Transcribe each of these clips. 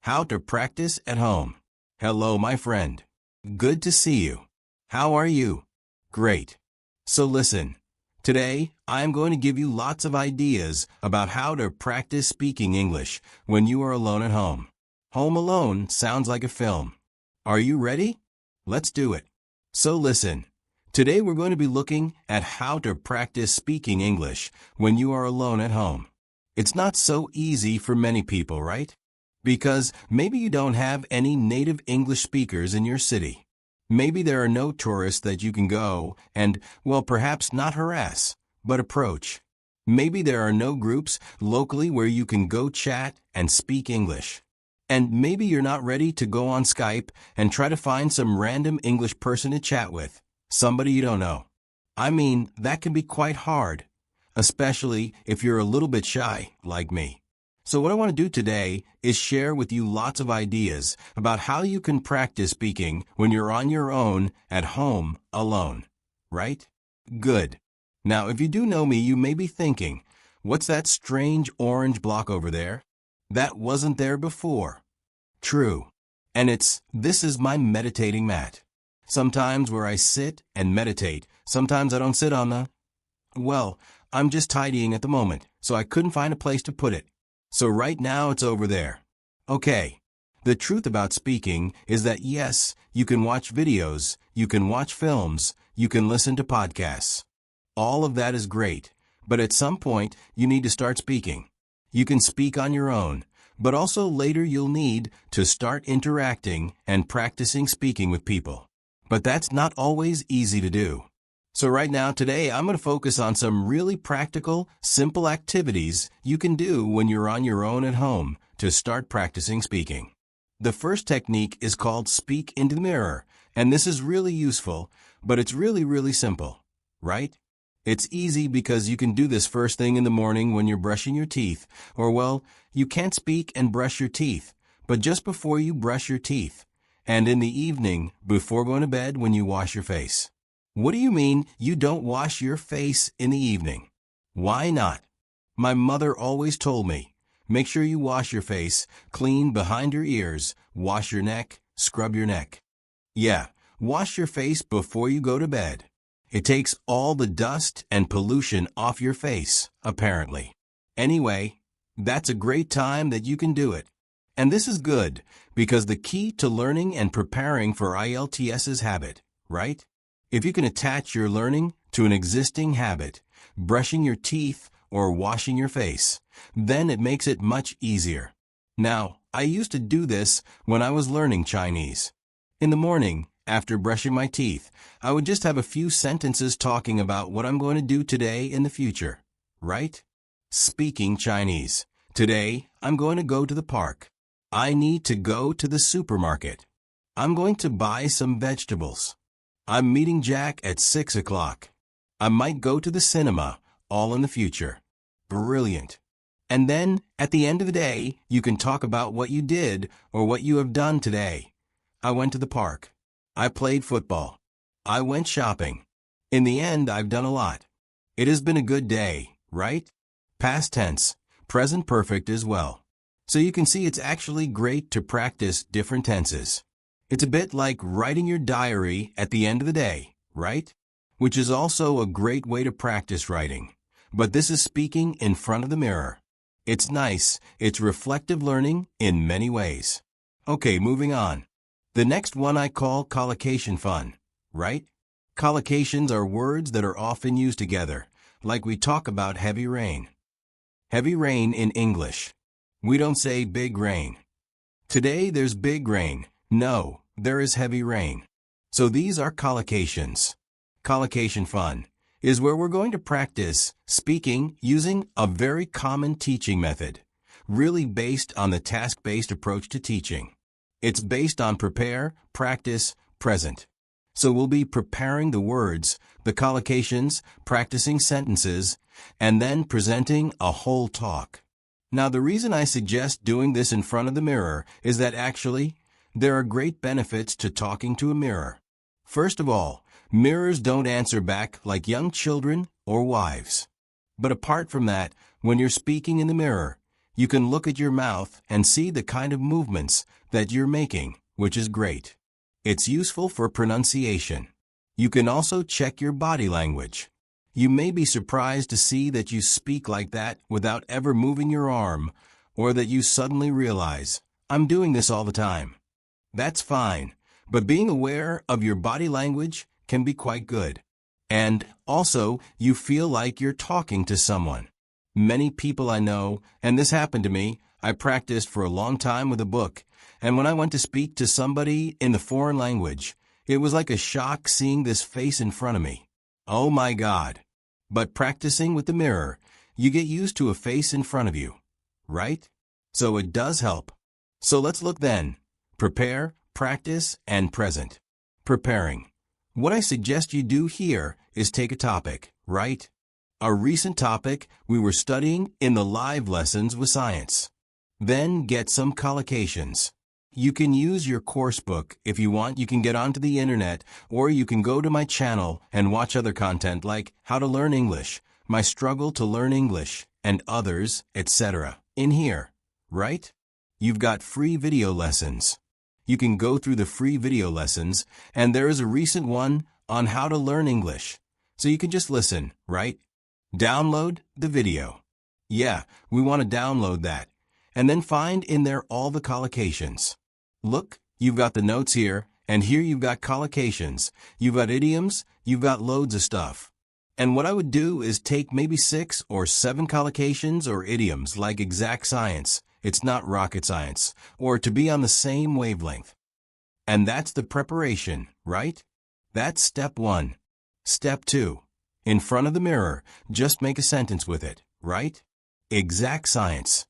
How to practice at home. Hello, my friend. Good to see you. How are you? Great. So listen. Today, I'm going to give you lots of ideas about how to practice speaking English when you are alone at home. Home Alone sounds like a film. Are you ready? Let's do it. So listen. Today we're going to be looking at how to practice speaking English when you are alone at home. It's not so easy for many people, right? Because maybe you don't have any native English speakers in your city. Maybe there are no tourists that you can go and, well, perhaps not harass, but approach. Maybe there are no groups locally where you can go chat and speak English. And maybe you're not ready to go on Skype and try to find some random English person to chat with, somebody you don't know. I mean, that can be quite hard, especially if you're a little bit shy, like me. So what I want to do today is share with you lots of ideas about how you can practice speaking when you're on your own at home alone, right? Good. Now, if you do know me, you may be thinking, what's that strange orange block over there? That wasn't there before. True. And this is my meditating mat. Sometimes where I sit and meditate, sometimes I don't sit on well, I'm just tidying at the moment, so I couldn't find a place to put it. So right now it's over there. Okay. The truth about speaking is that yes, you can watch videos, you can watch films, you can listen to podcasts. All of that is great, but at some point you need to start speaking. You can speak on your own, but also later you'll need to start interacting and practicing speaking with people. But that's not always easy to do. So right now, today, I'm going to focus on some really practical, simple activities you can do when you're on your own at home to start practicing speaking. The first technique is called Speak into the Mirror, and this is really useful, but it's really simple, right? It's easy because you can do this first thing in the morning when you're brushing your teeth, or well, you can't speak and brush your teeth, but just before you brush your teeth, and in the evening before going to bed when you wash your face. What do you mean you don't wash your face in the evening? Why not? My mother always told me, make sure you wash your face, clean behind your ears, wash your neck, scrub your neck. Yeah, wash your face before you go to bed. It takes all the dust and pollution off your face, apparently. Anyway, that's a great time that you can do it. And this is good, because the key to learning and preparing for IELTS is habit, right? If you can attach your learning to an existing habit, brushing your teeth or washing your face, then it makes it much easier. Now, I used to do this when I was learning Chinese. In the morning, after brushing my teeth, I would just have a few sentences talking about what I'm going to do today in the future, right? Speaking Chinese. Today, I'm going to go to the park. I need to go to the supermarket. I'm going to buy some vegetables. I'm meeting Jack at 6 o'clock. I might go to the cinema, all in the future. Brilliant. And then, at the end of the day, you can talk about what you did or what you have done today. I went to the park. I played football. I went shopping. In the end, I've done a lot. It has been a good day, right? Past tense, present perfect as well. So you can see it's actually great to practice different tenses. It's a bit like writing your diary at the end of the day, right? Which is also a great way to practice writing. But this is speaking in front of the mirror. It's nice. It's reflective learning in many ways. Okay, moving on. The next one I call collocation fun, right? Collocations are words that are often used together, like we talk about heavy rain. Heavy rain in English. We don't say big rain. Today there's big rain. No, there is heavy rain. So these are collocations. Collocation fun is where we're going to practice speaking using a very common teaching method, really based on the task-based approach to teaching. It's based on prepare, practice, present. So we'll be preparing the words, the collocations, practicing sentences, and then presenting a whole talk. Now, the reason I suggest doing this in front of the mirror is that actually, there are great benefits to talking to a mirror. First of all, mirrors don't answer back like young children or wives. But apart from that, when you're speaking in the mirror, You can look at your mouth and see the kind of movements that you're making, which is great. It's useful for pronunciation. You can also check your body language. You may be surprised to see that you speak like that without ever moving your arm, or that you suddenly realize, I'm doing this all the time. That's fine, but being aware of your body language can be quite good. And also, you feel like you're talking to someone. Many people I know, and this happened to me, I practiced for a long time with a book, and when I went to speak to somebody in the foreign language, it was like a shock seeing this face in front of me. Oh my God. But practicing with the mirror, you get used to a face in front of you, right? So it does help. So let's look then. Prepare, practice, and present. Preparing. What I suggest you do here is take a topic, right? A recent topic we were studying in the live lessons with science. Then get some collocations. You can use your course book if you want. You can get onto the internet, or you can go to my channel and watch other content like How to Learn English, My Struggle to Learn English, and others, etc. in here, right? You've got free video lessons. You can go through the free video lessons, and there is a recent one on how to learn English. So you can just listen, right? Download the video. Yeah, we want to download that. And then find in there all the collocations. Look, you've got the notes here, and here you've got collocations. You've got idioms, you've got loads of stuff. And what I would do is take maybe 6 or 7 collocations or idioms like exact science. It's not rocket science, or to be on the same wavelength. And that's the preparation, right? That's step 1. Step 2. In front of the mirror, just make a sentence with it, right? Exact science.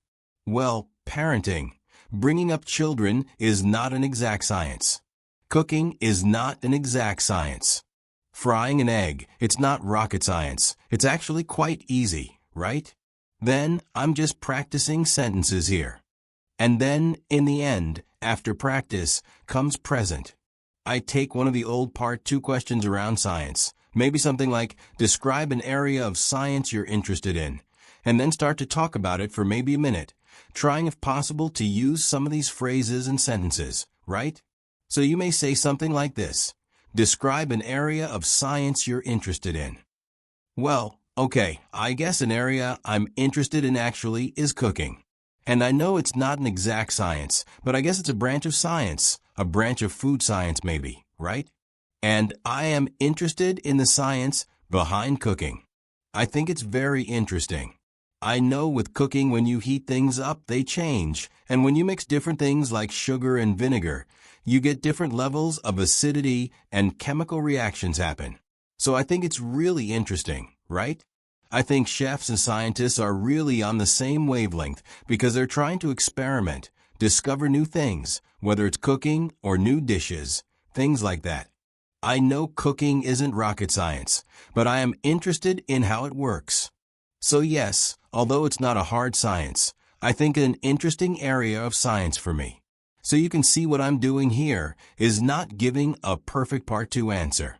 Well, parenting, bringing up children is not an exact science. Cooking is not an exact science. Frying an egg, it's not rocket science. It's actually quite easy, right? Then I'm just practicing sentences here. And then, in the end, after practice, comes present. I take one of the old Part 2 questions around science, maybe something like, describe an area of science you're interested in, and then start to talk about it for maybe a minute, trying if possible to use some of these phrases and sentences, right? So you may say something like this. Describe an area of science you're interested in. Well, okay, I guess an area I'm interested in actually is cooking. And I know it's not an exact science, but I guess it's a branch of science, a branch of food science maybe, right? And I am interested in the science behind cooking. I think it's very interesting. I know with cooking when you heat things up, they change. And when you mix different things like sugar and vinegar, you get different levels of acidity and chemical reactions happen. So I think it's really interesting, right? I think chefs and scientists are really on the same wavelength because they're trying to experiment, discover new things, whether it's cooking or new dishes, things like that. I know cooking isn't rocket science, but I am interested in how it works. So yes, although it's not a hard science, I think an interesting area of science for me. So you can see what I'm doing here is not giving a perfect Part 2 answer.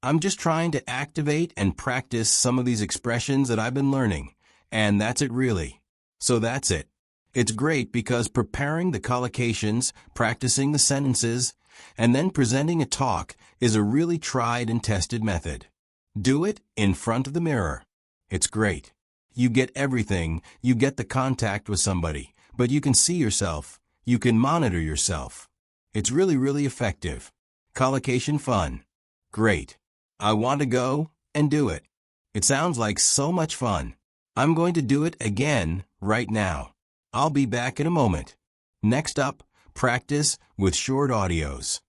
I'm just trying to activate and practice some of these expressions that I've been learning, and that's it really. So that's it. It's great because preparing the collocations, practicing the sentences, and then presenting a talk is a really tried and tested method. Do it in front of the mirror. It's great. You get everything, you get the contact with somebody, but you can see yourself, you can monitor yourself. It's really, really effective. Collocation fun. Great. I want to go and do it. It sounds like so much fun. I'm going to do it again right now. I'll be back in a moment. Next up, practice with short audios.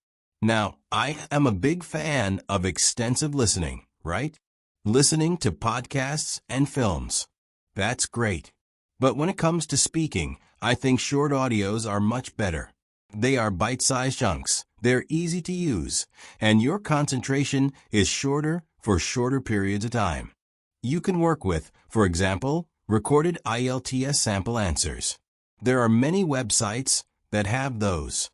Now, I am a big fan of extensive listening, right? Listening to podcasts and films. That's great. But when it comes to speaking, I think short audios are much better. They are bite-sized chunks. They're easy to use, and your concentration is shorter for shorter periods of time. You can work with, for example, recorded IELTS sample answers. There are many websites that have those.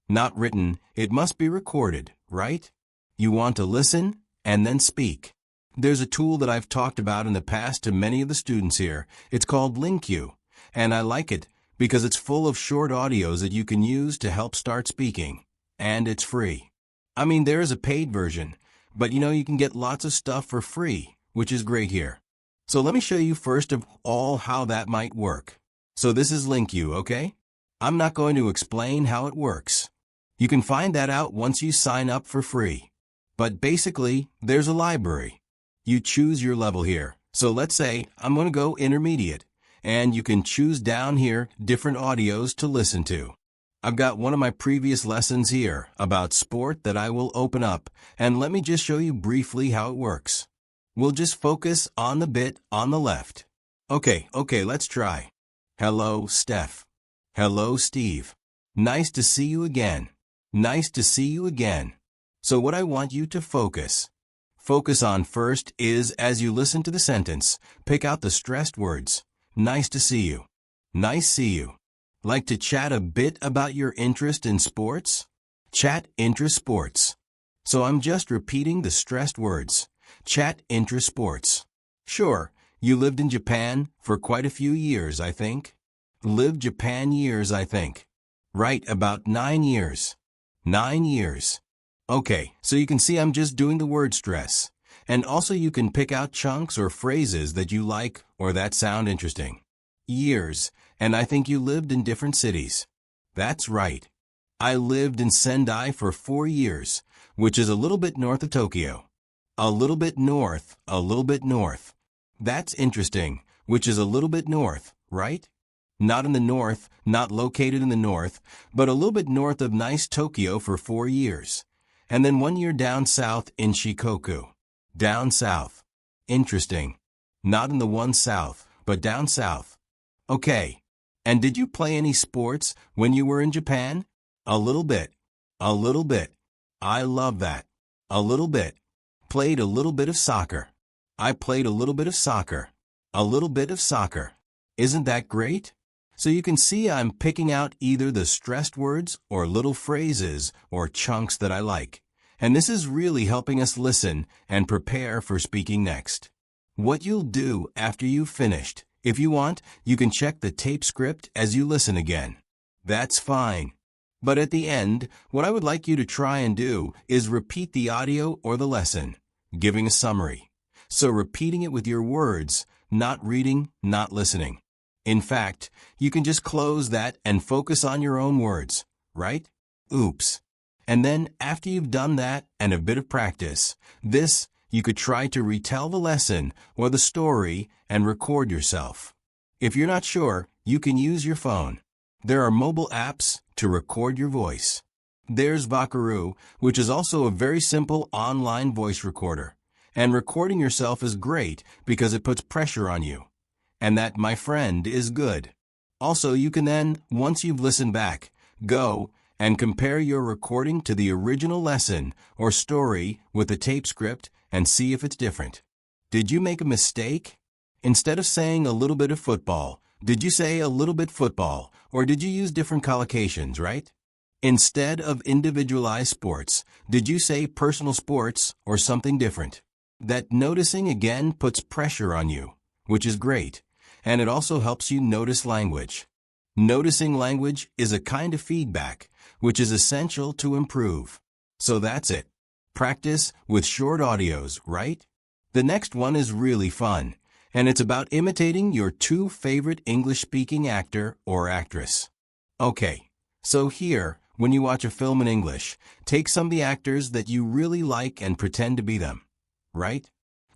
Not written, it must be recorded, right? You want to listen and then speak. There's a tool that I've talked about in the past to many of the students here. It's called LingQ, and I like it because it's full of short audios that you can use to help start speaking, and it's free. I mean, there is a paid version, but you can get lots of stuff for free, which is great here. So let me show you first of all how that might work. So this is LinkU, okay? I'm not going to explain how it works. You can find that out once you sign up for free. But basically, there's a library. You choose your level here. So let's say I'm going to go intermediate, and you can choose down here different audios to listen to. I've got one of my previous lessons here about sport that I will open up, and let me just show you briefly how it works. We'll just focus on the bit on the left. Okay, let's try. Hello, Steph. Hello, Steve. Nice to see you again. Nice to see you again. So what I want you to focus on first is, as you listen to the sentence, pick out the stressed words. Nice to see you. Nice see you. Like to chat a bit about your interest in sports? Chat interest sports. So I'm just repeating the stressed words. Chat interest sports. Sure, you lived in Japan for quite a few years, I think. Lived Japan years, I think. Right, about 9 years. 9 years. Okay, so you can see I'm just doing the word stress. And also you can pick out chunks or phrases that you like or that sound interesting. Years, and I think you lived in different cities. That's right. I lived in Sendai for 4 years, which is a little bit north of Tokyo. A little bit north, a little bit north. That's interesting, which is a little bit north, right? Not in the north, not located in the north, but a little bit north of nice Tokyo for 4 years. And then 1 year down south in Shikoku. Down south. Interesting. Not in the one south, but down south. Okay. And did you play any sports when you were in Japan? A little bit. A little bit. I love that. A little bit. Played a little bit of soccer. I played a little bit of soccer. A little bit of soccer. Isn't that great? So you can see I'm picking out either the stressed words or little phrases or chunks that I like. And this is really helping us listen and prepare for speaking next. What you'll do after you've finished, if you want, you can check the tape script as you listen again. That's fine. But at the end, what I would like you to try and do is repeat the audio or the lesson, giving a summary. So repeating it with your words, not reading, not listening. In fact, you can just close that and focus on your own words, right? Oops. And then after you've done that and a bit of practice, you could try to retell the lesson or the story and record yourself. If you're not sure, you can use your phone. There are mobile apps to record your voice. There's Vakaru, which is also a very simple online voice recorder. And recording yourself is great because it puts pressure on you. And that, my friend, is good. Also, you can then, once you've listened back, go and compare your recording to the original lesson or story with the tape script and see if it's different. Did you make a mistake? Instead of saying a little bit of football, did you say a little bit football, or did you use different collocations, right? Instead of individualized sports, did you say personal sports or something different? That noticing again puts pressure on you, which is great. And it also helps you notice language. Noticing language is a kind of feedback, which is essential to improve. So that's it. Practice with short audios, right? The next one is really fun, and it's about imitating your 2 favorite English-speaking actor or actress. Okay, so here, when you watch a film in English, take some of the actors that you really like and pretend to be them, right?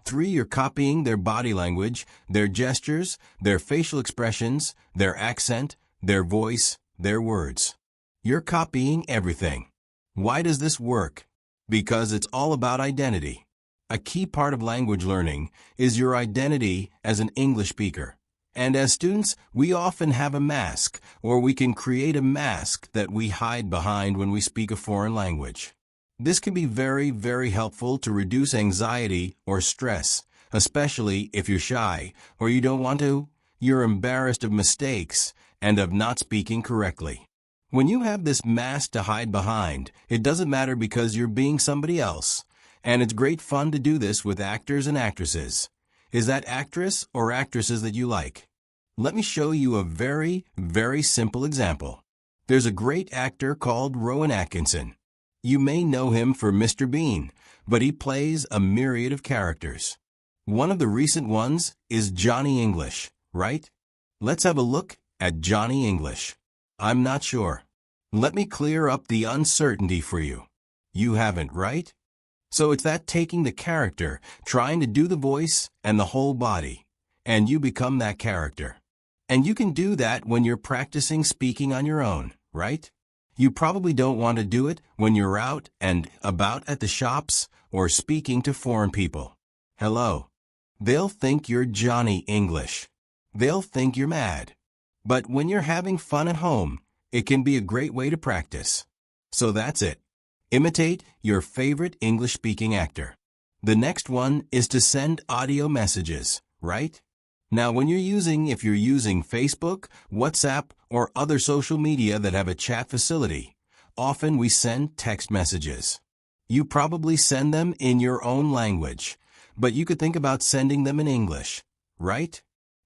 3, you're copying their body language, their gestures, their facial expressions, their accent, their voice, their words. You're copying everything. Why does this work? Because it's all about identity. A key part of language learning is your identity as an English speaker. And as students, we often have a mask, or we can create a mask that we hide behind when we speak a foreign language. This can be very, very helpful to reduce anxiety or stress, especially if you're shy or you don't want to. You're embarrassed of mistakes and of not speaking correctly. When you have this mask to hide behind, it doesn't matter because you're being somebody else. And it's great fun to do this with actors and actresses. Is that actress or actresses that you like? Let me show you a very, very simple example. There's a great actor called Rowan Atkinson. You may know him for Mr. Bean, but he plays a myriad of characters. One of the recent ones is Johnny English, right? Let's have a look at Johnny English. I'm not sure. Let me clear up the uncertainty for you. You haven't, right? So it's that taking the character, trying to do the voice and the whole body, and you become that character. And you can do that when you're practicing speaking on your own, right? You probably don't want to do it when you're out and about at the shops or speaking to foreign people. Hello. They'll think you're Johnny English. They'll think you're mad. But when you're having fun at home, it can be a great way to practice. So that's it. Imitate your favorite English-speaking actor. The next one is to send audio messages, right? Now, if you're using Facebook, WhatsApp, or other social media that have a chat facility, often we send text messages. You probably send them in your own language, but you could think about sending them in English, right?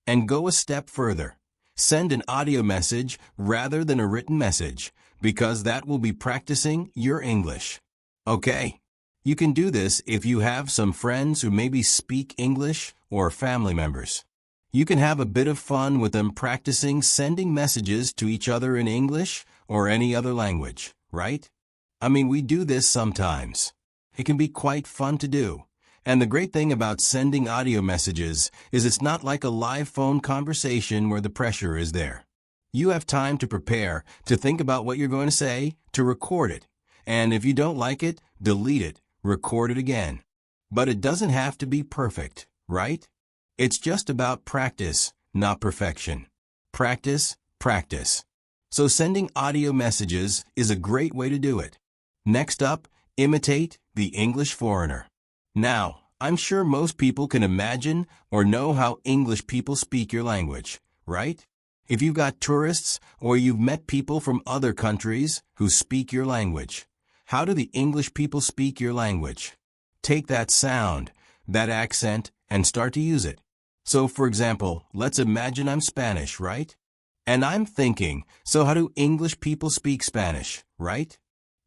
And go a step further. Send an audio message rather than a written message, because that will be practicing your English. Okay, you can do this if you have some friends who maybe speak English or family members. You can have a bit of fun with them practicing sending messages to each other in English or any other language, right? We do this sometimes. It can be quite fun to do. And the great thing about sending audio messages is it's not like a live phone conversation where the pressure is there. You have time to prepare, to think about what you're going to say, to record it. And if you don't like it, delete it, record it again. But it doesn't have to be perfect, right? It's just about practice, not perfection. Practice, practice. So sending audio messages is a great way to do it. Next up, imitate the English foreigner. Now, I'm sure most people can imagine or know how English people speak your language, right? If you've got tourists or you've met people from other countries who speak your language, how do the English people speak your language? Take that sound, that accent, and start to use it. So, for example, let's imagine I'm Spanish, right? And I'm thinking, so how do English people speak Spanish, right?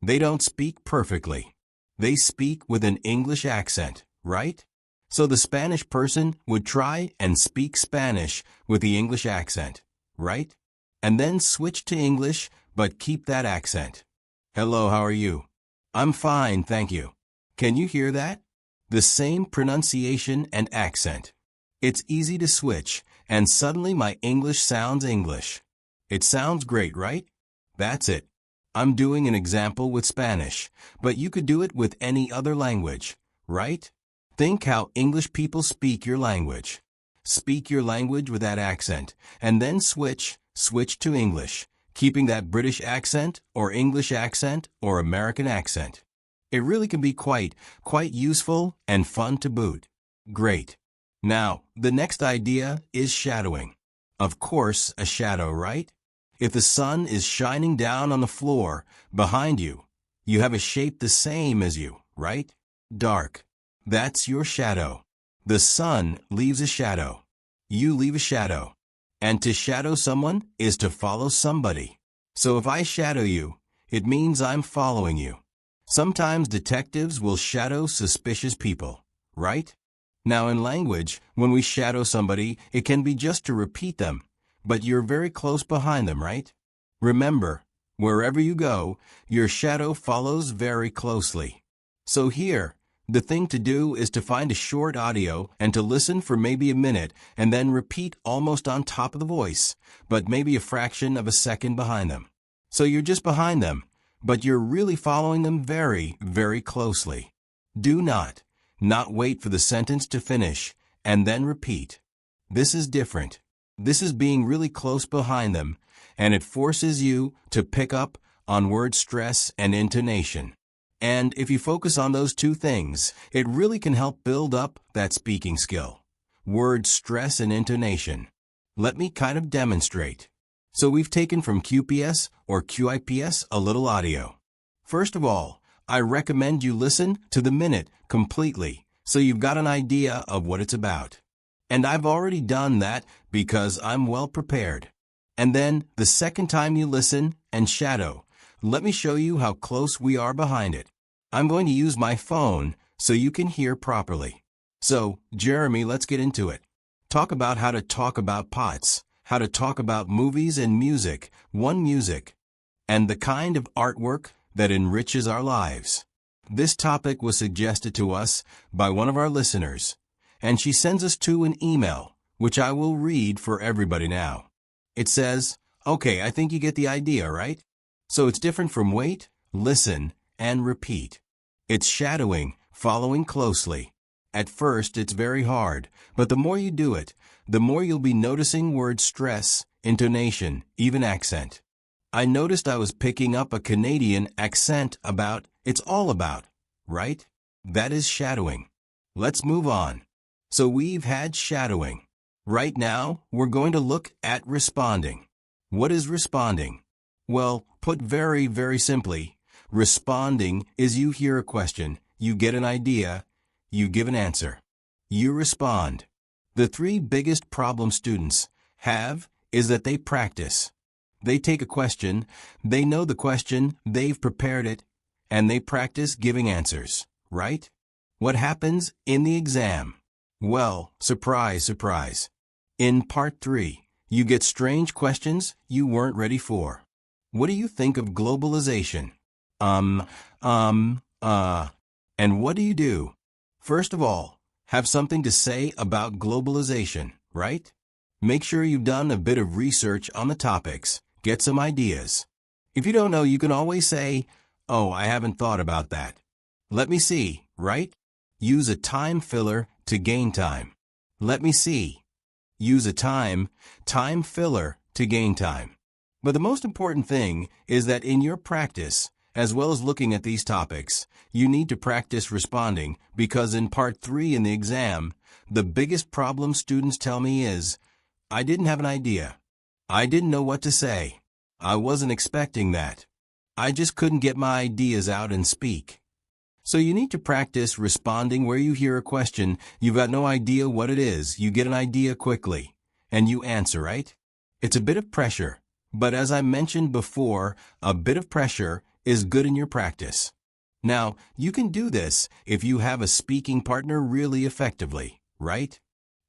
They don't speak perfectly. They speak with an English accent, right? So the Spanish person would try and speak Spanish with the English accent, right? And then switch to English, but keep that accent. Hello, how are you? I'm fine, thank you. Can you hear that? The same pronunciation and accent. It's easy to switch, and suddenly my English sounds English. It sounds great, right? That's it. I'm doing an example with Spanish, but you could do it with any other language, right? Think how English people speak your language. Speak your language with that accent, and then switch to English, keeping that British accent or English accent or American accent. It really can be quite useful and fun to boot. Great. Now, the next idea is shadowing. Of course, a shadow, right? If the sun is shining down on the floor behind you, you have a shape the same as you, right? Dark. That's your shadow. The sun leaves a shadow. You leave a shadow. And to shadow someone is to follow somebody. So if I shadow you, it means I'm following you. Sometimes detectives will shadow suspicious people, right? Now in language, when we shadow somebody, it can be just to repeat them, but you're very close behind them, right? Remember, wherever you go, your shadow follows very closely. So here, the thing to do is to find a short audio and to listen for maybe a minute and then repeat almost on top of the voice, but maybe a fraction of a second behind them. So you're just behind them, but you're really following them very, very closely. Do not wait for the sentence to finish and then repeat. This is different. This is being really close behind them, and it forces you to pick up on word stress and intonation. And if you focus on those two things, it really can help build up that speaking skill. Word stress and intonation. Let me kind of demonstrate. So we've taken from QPS or QIPS a little audio. First of all, I recommend you listen to the minute completely so you've got an idea of what it's about. And I've already done that because I'm well prepared. And then, the second time you listen and shadow, let me show you how close we are behind it. I'm going to use my phone so you can hear properly. So, Jeremy, let's get into it. Talk about how to talk about pots, how to talk about movies and music, music, and the kind of artwork that enriches our lives. This topic was suggested to us by one of our listeners, and she sends us to an email, which I will read for everybody now. It says, okay, I think you get the idea, right? So it's different from wait, listen, and repeat. It's shadowing, following closely. At first, it's very hard, but the more you do it, the more you'll be noticing word stress, intonation, even accent. I noticed I was picking up a Canadian accent about, it's all about, right? That is shadowing. Let's move on. So we've had shadowing. Right now, we're going to look at responding. What is responding? Well, put very, very simply, responding is you hear a question, you get an idea, you give an answer. You respond. The three biggest problems students have is that they practice. They take a question, they know the question, they've prepared it, and they practice giving answers, right? What happens in the exam? Well, surprise, surprise. In part 3, you get strange questions you weren't ready for. What do you think of globalization? And what do you do? First of all, have something to say about globalization, right? Make sure you've done a bit of research on the topics. Get some ideas. If you don't know, you can always say, oh, I haven't thought about that. Let me see, right? Use a time filler to gain time. Let me see. Use a time filler to gain time. But the most important thing is that in your practice, as well as looking at these topics, you need to practice responding because in part 3 in the exam, the biggest problem students tell me is, I didn't have an idea. I didn't know what to say. I wasn't expecting that. I just couldn't get my ideas out and speak. So you need to practice responding where you hear a question, you've got no idea what it is, you get an idea quickly, and you answer, right? It's a bit of pressure, but as I mentioned before, a bit of pressure is good in your practice. Now, you can do this if you have a speaking partner really effectively, right?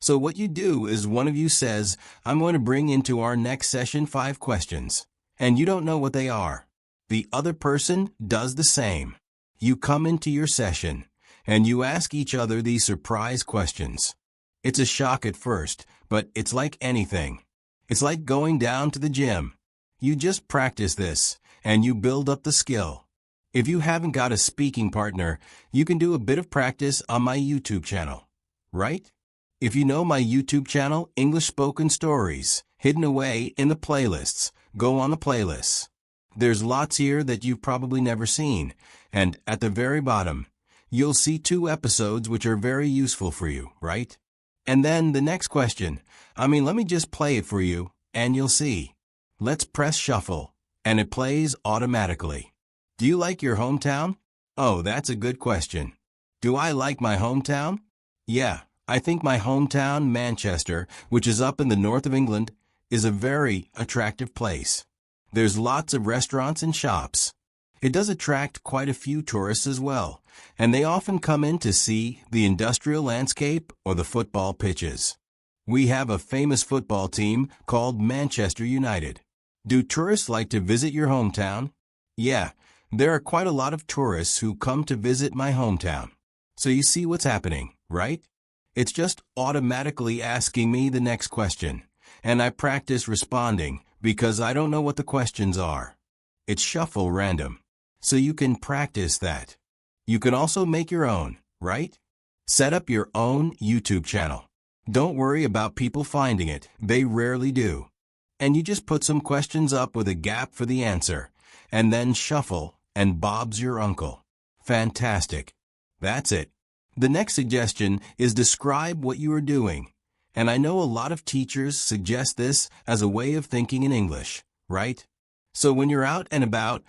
So what you do is one of you says, I'm going to bring into our next session 5 questions, and you don't know what they are. The other person does the same. You come into your session, and you ask each other these surprise questions. It's a shock at first, but it's like anything. It's like going down to the gym. You just practice this, and you build up the skill. If you haven't got a speaking partner, you can do a bit of practice on my YouTube channel, right? If you know my YouTube channel, English Spoken Stories, hidden away in the playlists, go on the playlists. There's lots here that you've probably never seen, and at the very bottom, you'll see 2 episodes which are very useful for you, right? And then the next question, let me just play it for you, and you'll see. Let's press shuffle, and it plays automatically. Do you like your hometown? Oh, that's a good question. Do I like my hometown? Yeah, I think my hometown, Manchester, which is up in the north of England, is a very attractive place. There's lots of restaurants and shops. It does attract quite a few tourists as well, and they often come in to see the industrial landscape or the football pitches. We have a famous football team called Manchester United. Do tourists like to visit your hometown? Yeah, there are quite a lot of tourists who come to visit my hometown. So you see what's happening, right? It's just automatically asking me the next question, and I practice responding because I don't know what the questions are. It's shuffle random, so you can practice that. You can also make your own, right? Set up your own YouTube channel. Don't worry about people finding it, they rarely do. And you just put some questions up with a gap for the answer, and then shuffle, and Bob's your uncle. Fantastic. That's it. The next suggestion is describe what you are doing. And I know a lot of teachers suggest this as a way of thinking in English, right? So when you're out and about,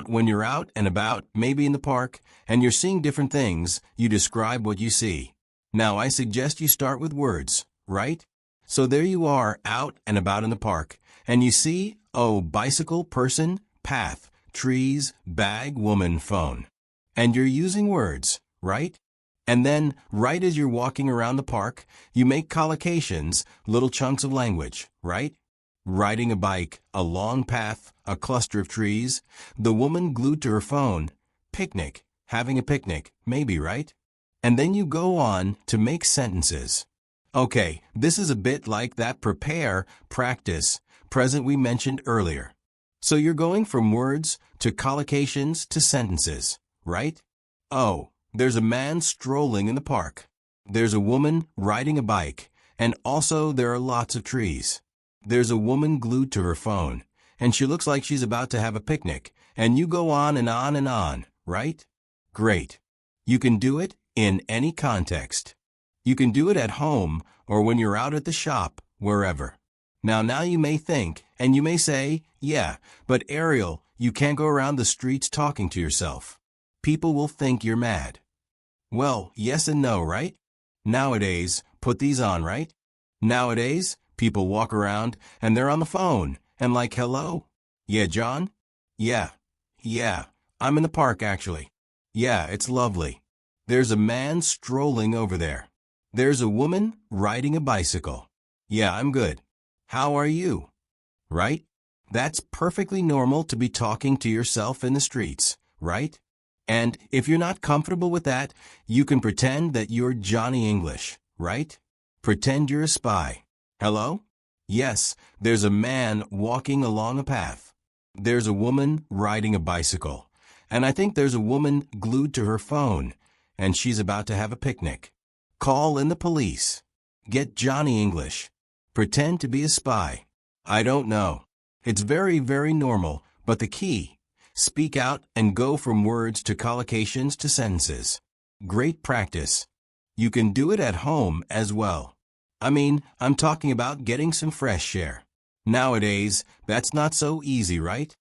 when you're out and about, maybe in the park, and you're seeing different things, you describe what you see. Now I suggest you start with words, right? So there you are out and about in the park, and you see, oh, bicycle, person, path, trees, bag, woman, phone. And you're using words, right? And then, right as you're walking around the park, you make collocations, little chunks of language, right? Riding a bike, a long path, a cluster of trees, the woman glued to her phone, picnic, having a picnic, maybe, right? And then you go on to make sentences. Okay, this is a bit like that prepare, practice, present we mentioned earlier. So you're going from words to collocations to sentences, right? Oh, there's a man strolling in the park. There's a woman riding a bike, and also there are lots of trees. There's a woman glued to her phone, and she looks like she's about to have a picnic, and you go on and on and on, right? Great. You can do it in any context. You can do it at home or when you're out at the shop, wherever. Now you may think, and you may say, yeah, but Ariel, you can't go around the streets talking to yourself. People will think you're mad. Well, yes and no, right? Nowadays, put these on, right? Nowadays, people walk around and they're on the phone and like, hello? Yeah, John? Yeah, I'm in the park actually. Yeah, it's lovely. There's a man strolling over there. There's a woman riding a bicycle. Yeah, I'm good. How are you? Right? That's perfectly normal to be talking to yourself in the streets, right? And if you're not comfortable with that, you can pretend that you're Johnny English, right? Pretend you're a spy. Hello? Yes, there's a man walking along a path. There's a woman riding a bicycle. And I think there's a woman glued to her phone, and she's about to have a picnic. Call in the police. Get Johnny English. Pretend to be a spy. I don't know. It's very, very normal, but the key, speak out and go from words to collocations to sentences. Great practice. You can do it at home as well. I mean, I'm talking about getting some fresh air. Nowadays, that's not so easy, right?